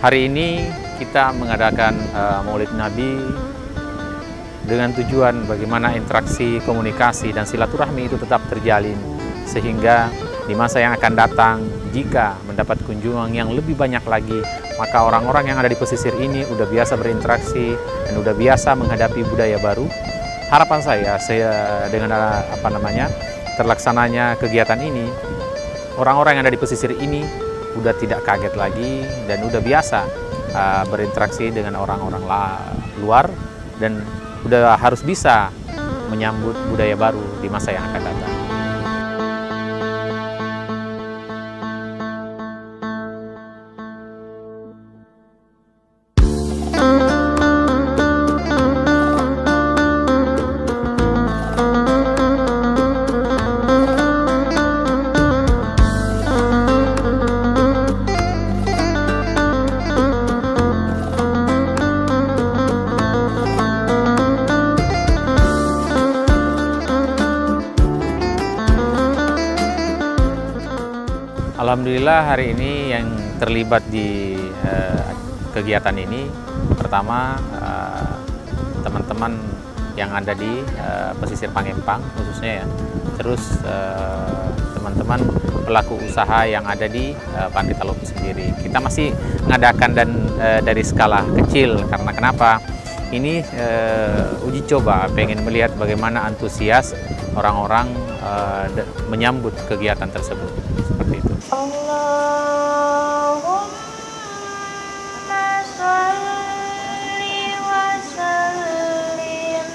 Hari ini kita mengadakan Maulid Nabi dengan tujuan bagaimana interaksi, komunikasi, dan silaturahmi itu tetap terjalin, sehingga di masa yang akan datang, jika mendapat kunjungan yang lebih banyak lagi, maka orang-orang yang ada di pesisir ini udah biasa berinteraksi dan udah biasa menghadapi budaya baru. Harapan saya dengan terlaksananya kegiatan ini, orang-orang yang ada di pesisir ini udah tidak kaget lagi dan udah biasa berinteraksi dengan orang-orang luar, dan udah harus bisa menyambut budaya baru di masa yang akan datang. Alhamdulillah hari ini yang terlibat di kegiatan ini, pertama teman-teman yang ada di pesisir Pangempang khususnya ya, terus teman-teman pelaku usaha yang ada di Pantai Talopi sendiri. Kita masih mengadakan dan dari skala kecil, karena kenapa? Ini uji coba, pengen melihat bagaimana antusias orang-orang menyambut kegiatan tersebut, seperti itu. Allahumma sholli wa sallim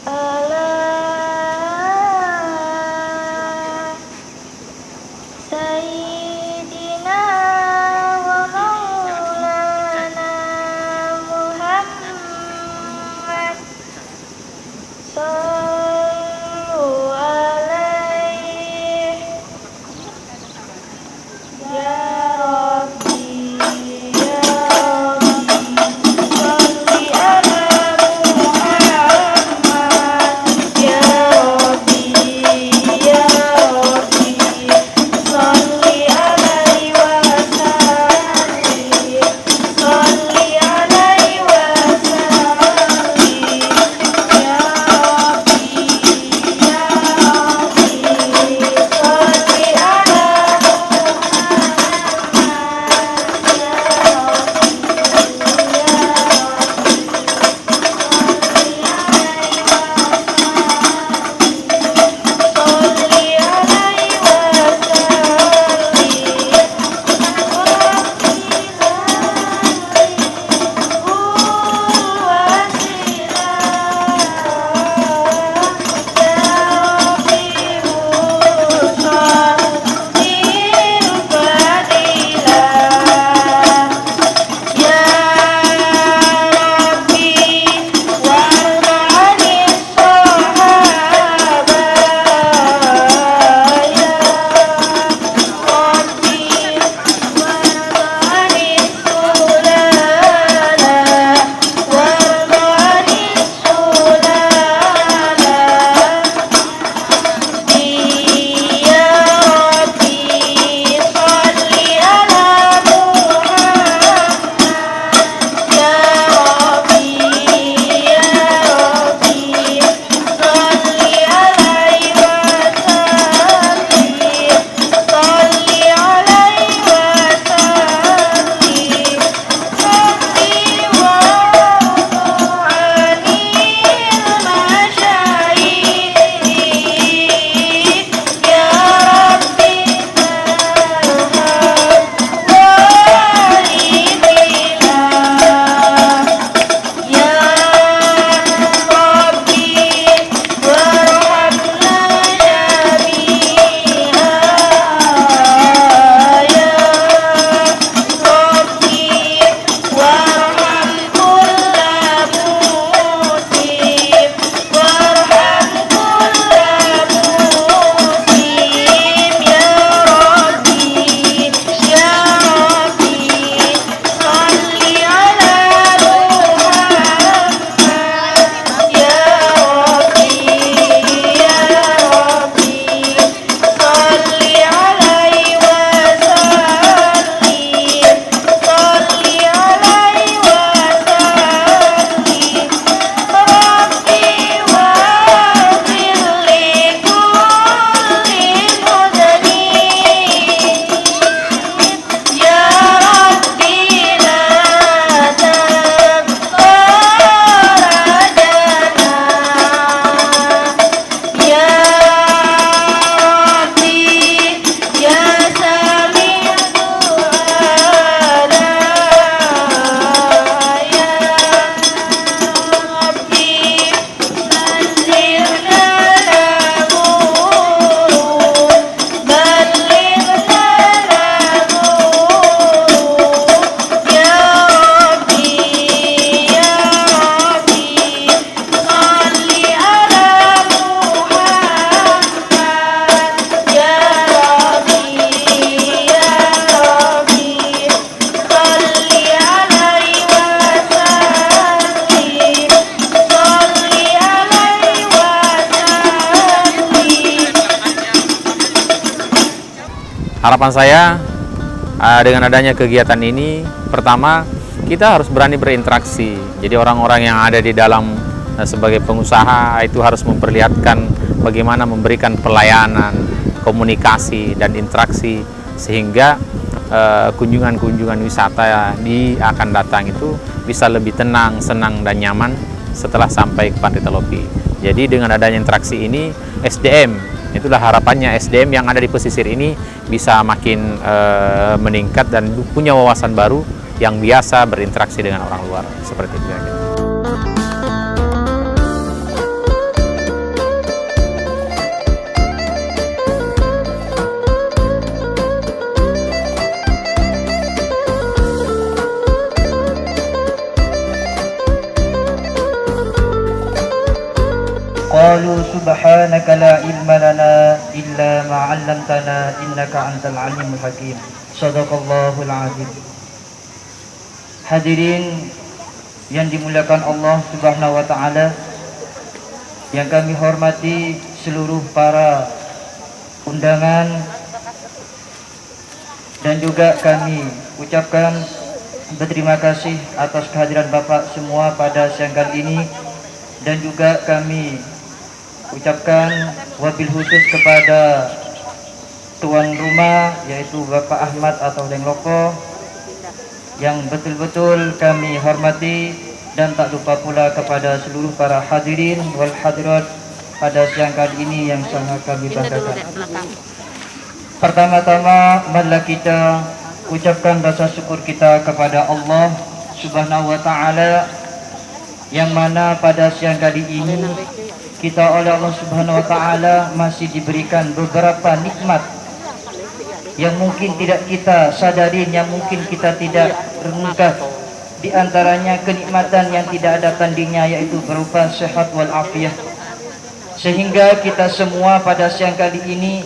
ala sayyidina wa maulana Muhammad. Sallu alaihi harapan saya dengan adanya kegiatan ini, pertama kita harus berani berinteraksi. Jadi orang-orang yang ada di dalam sebagai pengusaha itu harus memperlihatkan bagaimana memberikan pelayanan, komunikasi dan interaksi, sehingga kunjungan-kunjungan wisata akan datang itu bisa lebih tenang, senang dan nyaman setelah sampai ke Pantai Telopi. Jadi dengan adanya interaksi ini, SDM, itulah harapannya SDM yang ada di pesisir ini bisa makin meningkat dan punya wawasan baru yang biasa berinteraksi dengan orang luar, seperti itu. Qalu subhanaka la ilma lana illa ma 'allamtana innaka antal alimul hakim. Shadaqallahul azim. Hadirin yang dimuliakan Allah Subhanahu wa taala, yang kami hormati seluruh para undangan, dan juga kami ucapkan berterima kasih atas kehadiran Bapak semua pada siang kali ini, dan juga kami ucapkan wabil khusus kepada tuan rumah, yaitu Bapak Ahmad atau Deng Loko, yang betul-betul kami hormati, dan tak lupa pula kepada seluruh para hadirin wal hadirat pada siang kali ini yang sangat kami banggakan. Pertama-tama marilah kita ucapkan rasa syukur kita kepada Allah Subhanahu wa taala, yang mana pada siang kali ini kita oleh Allah Subhanahu wa taala masih diberikan beberapa nikmat yang mungkin tidak kita sadari, yang mungkin kita tidak renungkan. Di antaranya kenikmatan yang tidak ada tandingnya, yaitu berupa sehat wal afiat. Sehingga kita semua pada siang kali ini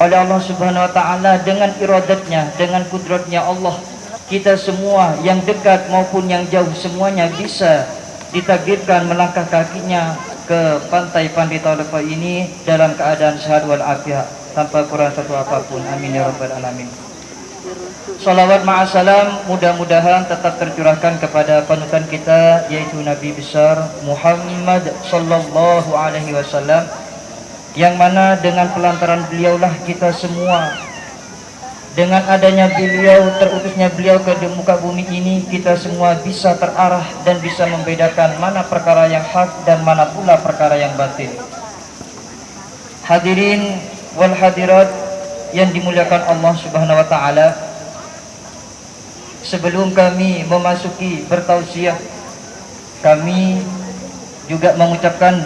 oleh Allah Subhanahu wa taala dengan iradatnya, dengan kudratnya Allah, kita semua yang dekat maupun yang jauh semuanya bisa ditakdirkan melangkah kakinya ke pantai Pantai Telopi ini dalam keadaan sehat wal afiat, tanpa kurang satu apapun. Amin ya rabbal alamin. Salawat ma'asalam mudah-mudahan tetap tercurahkan kepada panutan kita, yaitu Nabi besar Muhammad sallallahu alaihi wasallam, yang mana dengan pelantaran beliaulah kita semua, dengan adanya beliau, terutusnya beliau ke muka bumi ini, kita semua bisa terarah dan bisa membedakan mana perkara yang hak dan mana pula perkara yang batil. Hadirin wal hadirat yang dimuliakan Allah Subhanahu wa taala, sebelum kami memasuki bertausiah, kami juga mengucapkan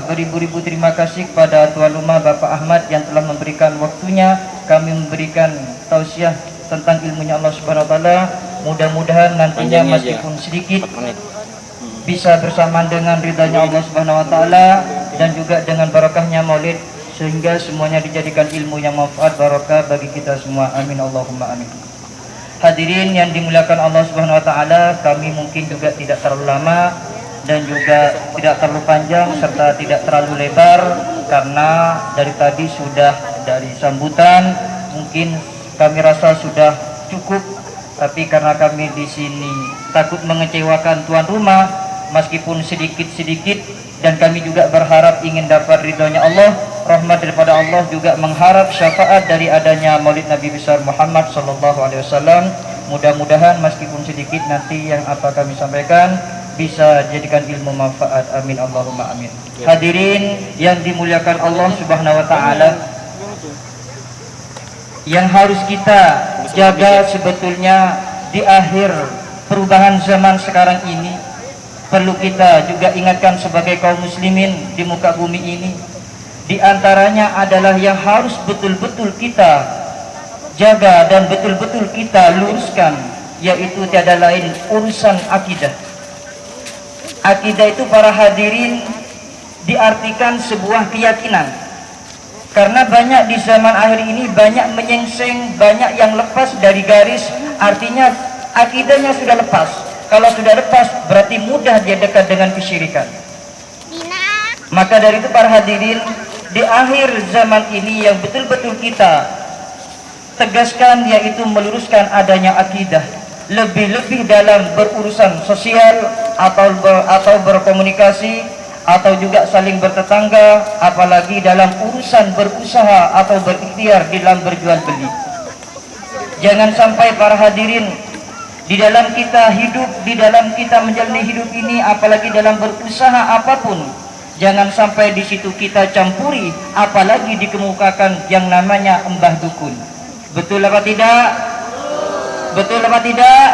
beribu-ribu terima kasih kepada tuan rumah Bapak Ahmad yang telah memberikan waktunya kami memberikan tausiah tentang ilmunya Allah Subhanahu wa taala. Mudah-mudahan nantinya meskipun sedikit bisa bersamaan dengan ridhanya Allah Subhanahu wa taala dan juga dengan barakahnya Maulid, sehingga semuanya dijadikan ilmu yang manfaat barakah bagi kita semua. Amin Allahumma amin. Hadirin yang dimuliakan Allah Subhanahu wa taala, kami mungkin juga tidak terlalu lama dan juga tidak terlalu panjang serta tidak terlalu lebar, karena dari tadi sudah dari sambutan mungkin kami rasa sudah cukup, tapi karena kami di sini takut mengecewakan tuan rumah meskipun sedikit-sedikit, dan kami juga berharap ingin dapat ridhonya Allah, rahmat daripada Allah, juga mengharap syafaat dari adanya Maulid Nabi besar Muhammad sallallahu alaihi wasallam. Mudah-mudahan meskipun sedikit nanti yang apa kami sampaikan bisa jadikan ilmu manfaat. Amin Allahumma amin. Hadirin yang dimuliakan Allah Subhanahu wa taala, yang harus kita jaga sebetulnya di akhir perubahan zaman sekarang ini, perlu kita juga ingatkan sebagai kaum muslimin di muka bumi ini, di antaranya adalah yang harus betul-betul kita jaga dan betul-betul kita luruskan, yaitu tiada lain urusan akidah. Akidah itu para hadirin diartikan sebuah keyakinan, karena banyak di zaman akhir ini banyak menyengseng, banyak yang lepas dari garis, artinya akidahnya sudah lepas. Kalau sudah lepas berarti mudah dia dekat dengan kesyirikan. Maka dari itu para hadirin, di akhir zaman ini yang betul-betul kita tegaskan, yaitu meluruskan adanya akidah, lebih-lebih dalam berurusan sosial atau berkomunikasi atau juga saling bertetangga, apalagi dalam urusan berusaha atau berikhtiar di dalam berjual beli. Jangan sampai para hadirin, di dalam kita hidup, di dalam kita menjalani hidup ini, apalagi dalam berusaha apapun, jangan sampai di situ kita campuri, apalagi dikemukakan yang namanya embah dukun. Betul apa tidak? Betul apa tidak?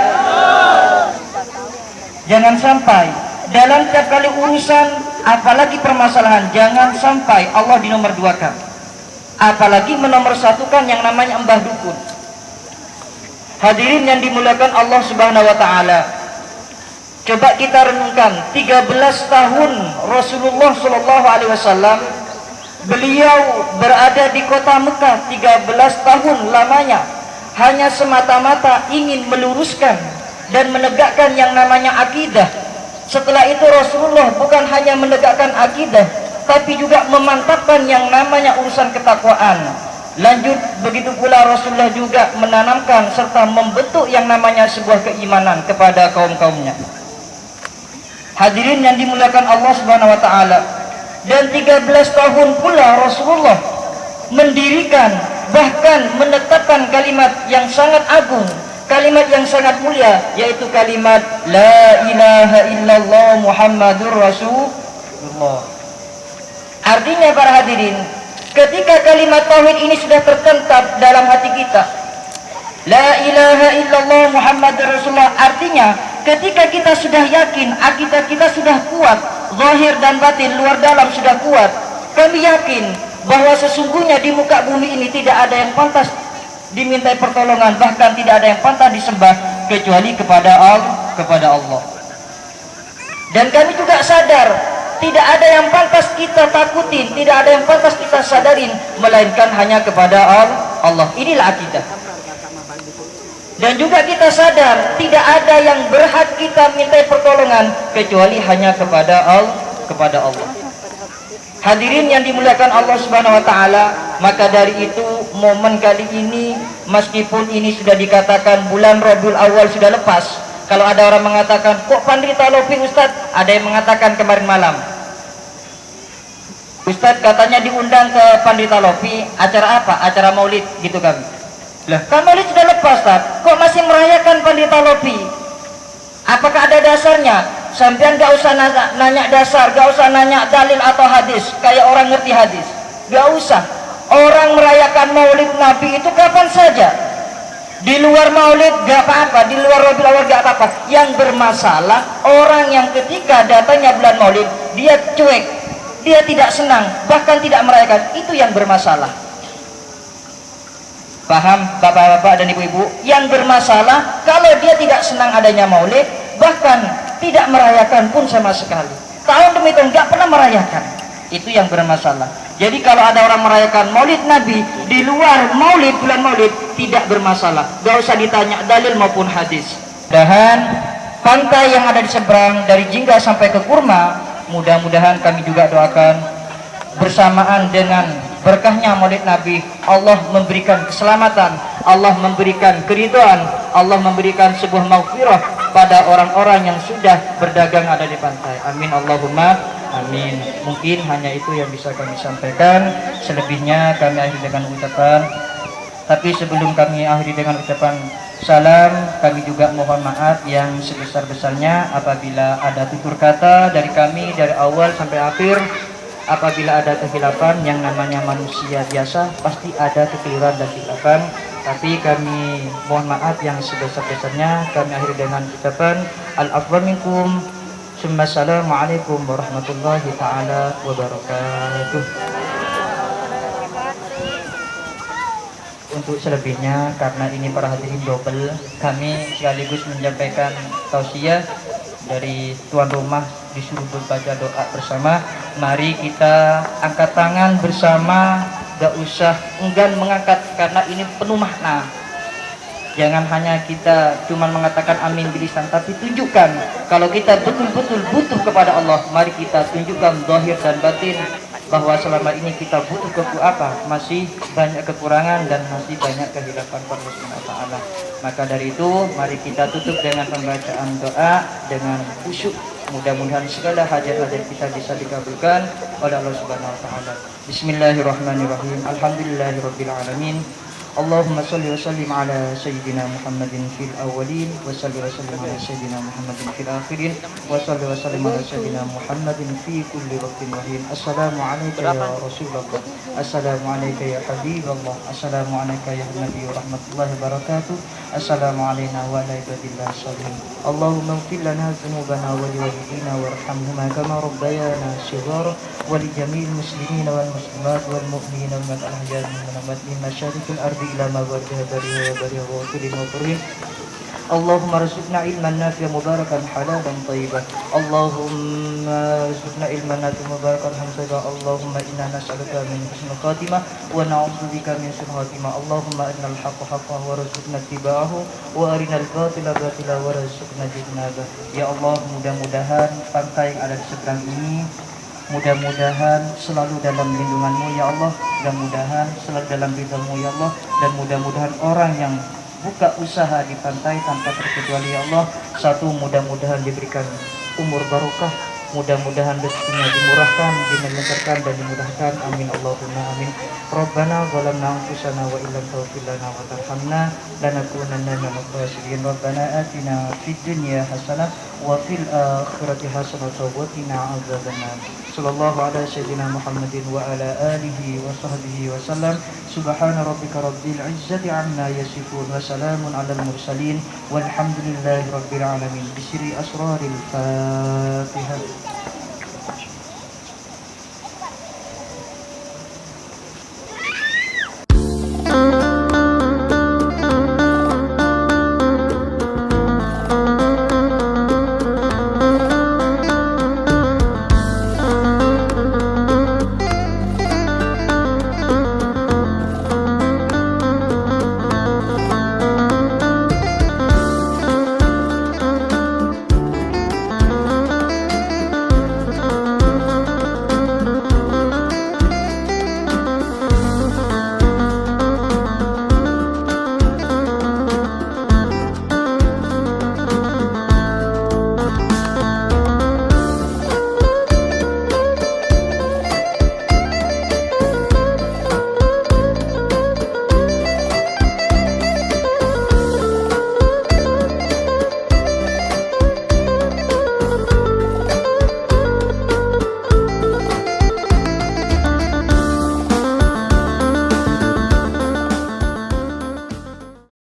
Jangan sampai dalam setiap kali urusan, apalagi permasalahan, jangan sampai Allah dinomor duakan, apalagi menomorsatukan yang namanya embah dukun. Hadirin yang dimuliakan Allah Subhanahu wa taala, coba kita renungkan 13 tahun Rasulullah sallallahu alaihi wasallam beliau berada di kota Mekah, 13 tahun lamanya hanya semata-mata ingin meluruskan dan menegakkan yang namanya akidah. Setelah itu Rasulullah bukan hanya menegakkan akidah, tapi juga memantapkan yang namanya urusan ketakwaan. Lanjut, begitu pula Rasulullah juga menanamkan serta membentuk yang namanya sebuah keimanan kepada kaum-kaumnya. Hadirin yang dimuliakan Allah Subhanahu wa taala, dan 13 tahun pula Rasulullah mendirikan, bahkan menetapkan kalimat yang sangat agung, kalimat yang sangat mulia, yaitu kalimat La ilaha illallah Muhammadur Rasulullah. Artinya para hadirin, ketika kalimat tauhid ini sudah tertentap dalam hati kita, La ilaha illallah Muhammadur Rasulullah, artinya ketika kita sudah yakin, akidah kita sudah kuat, zahir dan batin, luar dalam sudah kuat, kami yakin bahwa sesungguhnya di muka bumi ini tidak ada yang pantas dimintai pertolongan, bahkan tidak ada yang pantas disembah kecuali kepada Allah. Dan kami juga sadar tidak ada yang pantas kita takutin, tidak ada yang pantas kita sadarin, melainkan hanya kepada Allah. Inilah akidah. Dan juga kita sadar tidak ada yang berhak kita mintai pertolongan kecuali hanya kepada Allah. Hadirin yang dimuliakan Allah Subhanahu wa taala, maka dari itu momen kali ini, meskipun ini sudah dikatakan bulan Rabiul Awal sudah lepas, kalau ada orang mengatakan kok Pandri Talopi Ustadz, ada yang mengatakan kemarin malam Ustadz katanya diundang ke Pandri Talopi, acara apa? Acara maulid gitu kan. Lah, kan maulid sudah lepas, Ustadz, kok masih merayakan Pandri Talopi? Apakah ada dasarnya? Sampean gak usah nanya dasar, gak usah nanya dalil atau hadis, kayak orang ngerti hadis. Gak usah. Orang merayakan maulid Nabi itu kapan saja. Di luar maulid gak apa-apa, di luar Rabiul Awal gak apa-apa. Yang bermasalah orang yang ketika datangnya bulan maulid, dia cuek, dia tidak senang, bahkan tidak merayakan. Itu yang bermasalah. Paham bapak-bapak dan ibu-ibu? Yang bermasalah kalau dia tidak senang adanya maulid, bahkan tidak merayakan pun sama sekali. Tahun demi tahun nggak pernah merayakan. Itu yang bermasalah. Jadi kalau ada orang merayakan maulid Nabi di luar maulid, bulan maulid, tidak bermasalah. Gak usah ditanya dalil maupun hadis. Dan pantai yang ada di seberang dari Jingga sampai ke Kurma, mudah-mudahan kami juga doakan bersamaan dengan berkahnya maulid Nabi, Allah memberikan keselamatan, Allah memberikan keridhaan, Allah memberikan sebuah maghfirah pada orang-orang yang sudah berdagang ada di pantai. Amin Allahumma amin. Mungkin hanya itu yang bisa kami sampaikan. Selebihnya kami akhiri dengan ucapan. Tapi sebelum kami akhiri dengan ucapan salam, kami juga mohon maaf yang sebesar-besarnya apabila ada tutur kata dari kami dari awal sampai akhir. Apabila ada kehilafan, yang namanya manusia biasa pasti ada kekeliruan dan kehilafan, tapi kami mohon maaf yang sebesar-besarnya. Kami akhiri dengan ucapan al-afwa minkum, summa assalamualaikum warahmatullahi ta'ala wabarakatuh. Untuk selebihnya, karena ini para hadirin double, kami sekaligus menyampaikan tausiah dari tuan rumah, disuruh membaca doa bersama. Mari kita angkat tangan bersama, gak usah enggan mengangkat karena ini penuh makna. Jangan hanya kita cuma mengatakan amin bilisan, tapi tunjukkan kalau kita betul-betul butuh kepada Allah. Mari kita tunjukkan zahir dan batin bahwa selama ini kita butuh masih banyak kekurangan dan masih banyak kehilapan Allah Subhanahu wa taala. Maka dari itu mari kita tutup dengan pembacaan doa dengan khusyuk. Mudah-mudahan segala hajat-hajat kita bisa dikabulkan oleh Allah Subhanahu wa taala. Bismillahirrahmanirrahim. Alhamdulillahirabbil alamin. Allahumma salli wa sallim ala sayyidina Muhammadin fil awwalin wa salli wa sallim ala sayyidina Muhammadin fil akhirin wa salli wa sallim ala sayyidina Muhammadin fi kulli waqtin wa hin. Assalamu alayka ya Rasulullah. Assalamu alayka ya Habiballah. Assalamu alayka ya Nabi wa rahmatullahi wa barakatuh. Assalamu alayna wa ala ibadillah salihin. Allahumma ighfir lana dhunubana wa liwalidina warhamhuma kama rabbayana shighara wa li jami'il muslimin wal muslimat wal mu'minina wal ahya'i minhum min masyariqil ardi إلى مغاربها بريها وبريها وكل مبرهم. اللهم ارزقنا علما نافعا مباركا حلالا طيبا. اللهم ارزقنا علما نافعا مباركا حلالا طيبا. اللهم إنا نسألك من حسن الخاتمة ونعوذ بك من سوء الخاتمة. اللهم أرنا الحق حقا وارزقنا اتباعه وأرنا الباطل باطلا وارزقنا اجتنابه. Ya Allah, mudah-mudahan pantai yang ada di seberang ini mudah-mudahan selalu dalam lindungan-Mu ya Allah, mudah-mudahan selalu dalam ridha-Mu ya Allah, dan mudah-mudahan orang yang buka usaha di pantai tanpa terkecuali ya Allah, satu mudah-mudahan diberikan umur barokah, mudah-mudahan rezekinya dimurahkan, dilancarkan dan dimudahkan. Amin Allahumma amin. Rabbana zalamna anfusana wa illam taghfir lana wa tarhamna lanakunanna minal khasirin. Rabbana atina fid dunya hasanah wa fil akhirati hasanah wa qina adzabannar. Sallallahu ala sayyidina Muhammadin wa ala alihi wa sahbihi wa sallam. Subhana rabbika rabbil izzati amma yasifun wa salamun alal mursalin walhamdulillahi rabbil alamin. Bisri asraril Fatihah.